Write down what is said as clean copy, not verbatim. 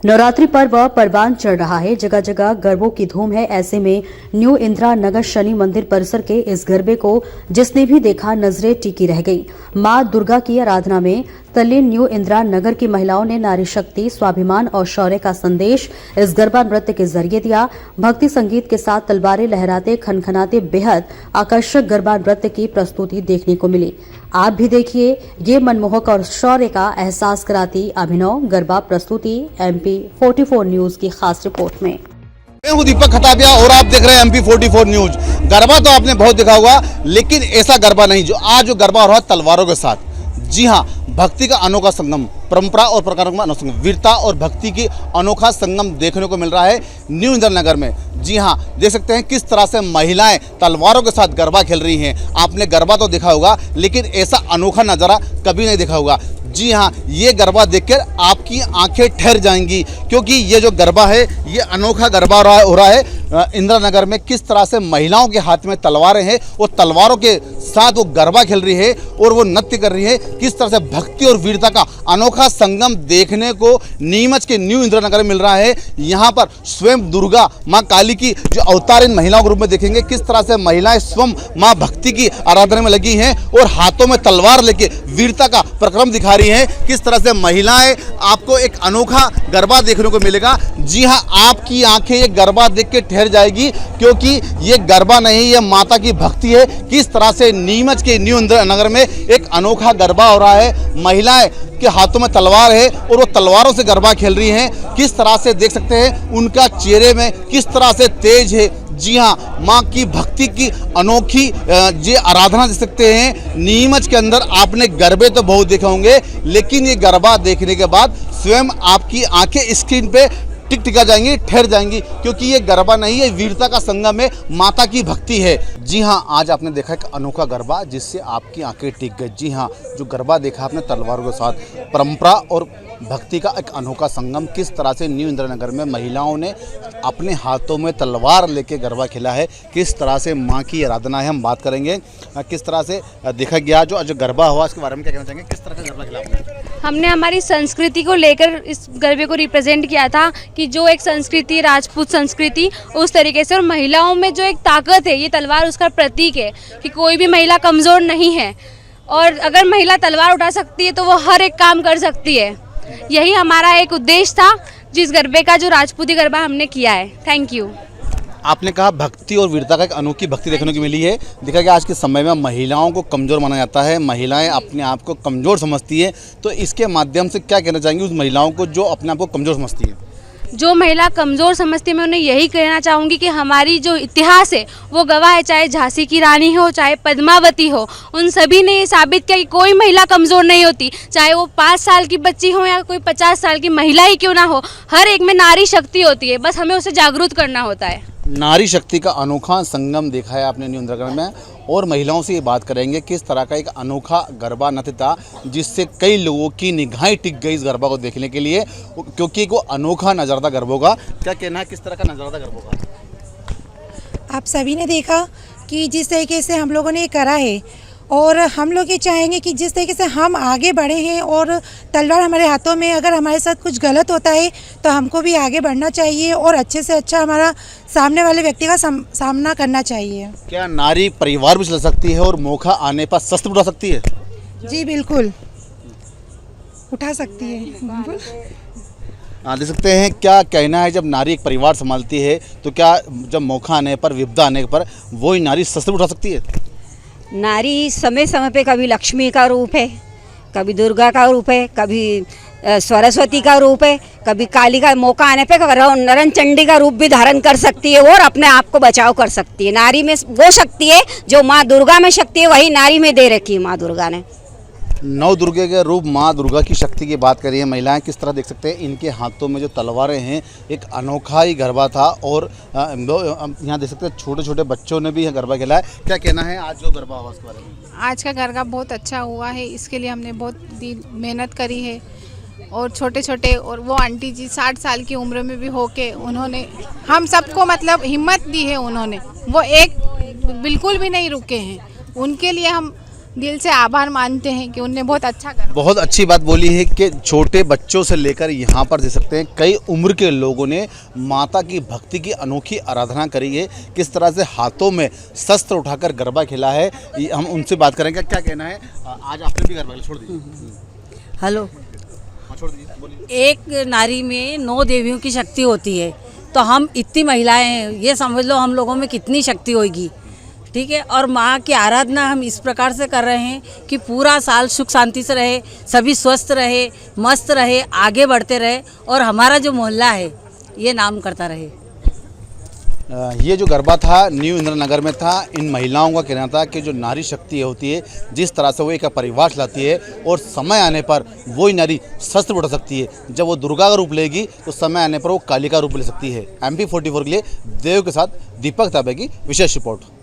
नवरात्रि पर्व परवान चढ़ रहा है। जगह जगह गरबों की धूम है। ऐसे में न्यू इंदिरा नगर शनि मंदिर परिसर के इस गरबे को जिसने भी देखा नजरें टिकी रह गई। मां दुर्गा की आराधना में तल्लीन न्यू इंदिरा नगर की महिलाओं ने नारी शक्ति, स्वाभिमान और शौर्य का संदेश इस गरबा नृत्य के जरिए दिया। भक्ति संगीत के साथ तलवारें लहराते खनखनाते बेहद आकर्षक गरबा नृत्य की प्रस्तुति देखने को मिली। आप भी देखिए ये मनमोहक और शौर्य का एहसास कराती अभिनव गरबा प्रस्तुति। MP 44 न्यूज की खास रिपोर्ट में। मैं हूं दीपक खताबिया और आप देख रहे हैं MP 44 न्यूज। गरबा तो आपने बहुत देखा होगा, लेकिन ऐसा गरबा नहीं जो आज जो गरबा हो रहा है तलवारों के साथ। जी हां, भक्ति का अनोखा संगम, परंपरा और प्रकार का अनोखा, वीरता और भक्ति की अनोखा संगम देखने को मिल रहा है न्यू इंदिरा नगर में। जी हां, देख सकते हैं किस तरह से महिलाएं तलवारों के साथ गरबा खेल रही हैं। आपने गरबा तो देखा होगा, लेकिन ऐसा अनोखा नज़ारा कभी नहीं देखा होगा। जी हाँ, ये गरबा देखकर आपकी आंखें ठहर जाएंगी, क्योंकि ये जो गरबा है ये अनोखा गरबा हो रहा है इंदिरा नगर में। किस तरह से महिलाओं के हाथ में तलवारें हैं, वो तलवारों के साथ वो गरबा खेल रही है और वो नृत्य कर रही है। किस तरह से भक्ति और वीरता का अनोखा संगम देखने को नीमच के न्यू इंदिरा नगर में मिल रहा है। यहाँ पर स्वयं दुर्गा माँ काली की जो अवतार इन महिलाओं के रूप में देखेंगे। किस तरह से महिलाएं स्वयं माँ भक्ति की आराधना में लगी हैं और हाथों में तलवार लेके वीरता का प्रक्रम दिखा रही हैं। किस तरह से महिलाएं, आपको एक अनोखा गरबा देखने को मिलेगा। जी हाँ, आपकी आंखें ये गरबा देख के ठहर जाएगी, क्योंकि ये गरबा नहीं, ये माता की भक्ति है। किस तरह से नीमच के न्यू इंदिरा नगर में एक अनोखा गरबा हो रहा है। महिलाएं के हाथों में तलवार है और वो तलवारों से गरबा खेल रही हैं। किस तरह से देख सकते हैं उनका चेहरे में किस तरह से तेज है। जी हाँ, माँ की भक्ति की अनोखी ये आराधना देख सकते हैं। नीमच के अंदर आपने गरबे तो बहुत देखे होंगे, लेकिन ये गरबा देखने के बाद स्वयं आपकी आंखें स्क्रीन पे टिका जाएंगी, ठहर जाएंगी, क्योंकि ये गरबा नहीं है, वीरता का संगम है, माता की भक्ति है। जी हाँ, आज आपने देखा एक अनोखा गरबा जिससे आपकी आंखें टिक गई। जी हाँ, जो गरबा देखा आपने तलवारों के साथ, परंपरा और भक्ति का एक अनोखा संगम। किस तरह से न्यू इंदिरा नगर में महिलाओं ने अपने हाथों में तलवार लेके गरबा खेला है, किस तरह से माँ की आराधना है, हम बात करेंगे। किस तरह से देखा गया जो गरबा हुआ, इसके बारे में क्या कहना चाहेंगे? किस तरह का गरबा खेला आपने? हमने हमारी संस्कृति को लेकर इस गरबे को रिप्रेजेंट किया था कि जो एक संस्कृति, राजपूत संस्कृति, उस तरीके से। और महिलाओं में जो एक ताकत है, ये तलवार उसका प्रतीक है कि कोई भी महिला कमज़ोर नहीं है, और अगर महिला तलवार उठा सकती है तो वो हर एक काम कर सकती है। यही हमारा एक उद्देश्य था जिस गरबे का, जो राजपूती गरबा हमने किया है। Thank you. आपने कहा भक्ति और वीरता का एक अनोखी भक्ति देखने को मिली है। देखा गया आज के समय में महिलाओं को कमज़ोर माना जाता है, महिलाएं अपने आप को कमज़ोर समझती है। तो इसके माध्यम से क्या कहना चाहेंगे उस महिलाओं को जो अपने आप को कमज़ोर समझती है? जो महिला कमज़ोर समझती है, मैं उन्हें यही कहना चाहूँगी कि हमारी जो इतिहास है वो गवाह है। चाहे झांसी की रानी हो, चाहे पद्मावती हो, उन सभी ने ये साबित किया कि कोई महिला कमज़ोर नहीं होती। चाहे वो 5 साल की बच्ची हो या कोई 50 साल की महिला ही क्यों ना हो, हर एक में नारी शक्ति होती है। बस हमें उसे जागरूक करना होता है। नारी शक्ति का अनोखा संगम देखा है आपने न्यू इंदिरा नगर में, और महिलाओं से ये बात करेंगे किस तरह का एक अनोखा गरबा नृत्य था जिससे कई लोगों की निगाहें टिक गई इस गरबा को देखने के लिए, क्योंकि वो अनोखा नज़ारा था गरबों का। क्या कहना है, किस तरह का नज़ारा था गरबों का? आप सभी ने देखा कि जिस तरीके से हम लोगों ने ये करा है, और हम लोग ये चाहेंगे कि जिस तरीके से हम आगे बढ़े हैं और तलवार हमारे हाथों में, अगर हमारे साथ कुछ गलत होता है तो हमको भी आगे बढ़ना चाहिए और अच्छे से अच्छा हमारा सामने वाले व्यक्ति का सामना करना चाहिए। क्या नारी परिवार भी चला सकती है और मौका आने पर शस्त्र उठा सकती है? जी बिल्कुल, उठा सकती है। देख सकते हैं क्या कहना है, जब नारी एक परिवार संभालती है तो क्या जब मौका आने पर, विपदा आने पर वही नारी शस्त्र उठा सकती है? नारी समय समय पे कभी लक्ष्मी का रूप है, कभी दुर्गा का रूप है, कभी सरस्वती का रूप है, कभी काली का, मौका आने पे नरन चंडी का रूप भी धारण कर सकती है और अपने आप को बचाव कर सकती है। नारी में वो शक्ति है जो माँ दुर्गा में शक्ति है, वही नारी में दे रखी है माँ दुर्गा ने। नौ दुर्गे के रूप माँ दुर्गा की शक्ति की बात करिए। महिलाएं किस तरह देख सकते हैं, इनके हाथों में जो तलवारें हैं, एक अनोखा ही गरबा था। और यहाँ देख सकते हैं छोटे छोटे बच्चों ने भी यह गरबा खेला है। क्या कहना है आज जो गरबा हुआ उसके बारे में? आज का गरबा बहुत अच्छा हुआ है, इसके लिए हमने बहुत मेहनत करी है। और छोटे छोटे, और वो आंटी जी 60 साल की उम्र में भी होके उन्होंने हम सबको मतलब हिम्मत दी है। उन्होंने वो एक बिल्कुल भी नहीं रुके हैं। उनके लिए हम दिल से आभार मानते हैं कि उनने बहुत अच्छा करा। बहुत अच्छी बात बोली है कि छोटे बच्चों से लेकर यहाँ पर देख सकते हैं कई उम्र के लोगों ने माता की भक्ति की अनोखी आराधना करी है। किस तरह से हाथों में शस्त्र उठाकर गरबा खेला है, ये हम उनसे बात करेंगे। क्या कहना है, आज आपने भी गरबा खेला? छोड़ दीजिए। हेलो, हाँ, छोड़ दीजिए, बोलिए। एक नारी में 9 देवियों की शक्ति होती है, तो हम इतनी महिलाएं हैं, ये समझ लो हम लोगों में कितनी शक्ति होगी। ठीक है, और माँ की आराधना हम इस प्रकार से कर रहे हैं कि पूरा साल सुख शांति से रहे, सभी स्वस्थ रहे, मस्त रहे, आगे बढ़ते रहे और हमारा जो मोहल्ला है ये नाम करता रहे। ये जो गरबा था न्यू इंद्रनगर में था। इन महिलाओं का कहना था कि जो नारी शक्ति होती है, जिस तरह से वो एक परिवार चलाती है और समय आने पर वही नारी शस्त्र उठा सकती है। जब वो दुर्गा का रूप लेगी तो समय आने पर वो काली का रूप ले सकती है। MP44 के लिए देव के साथ दीपक ताबे की विशेष रिपोर्ट।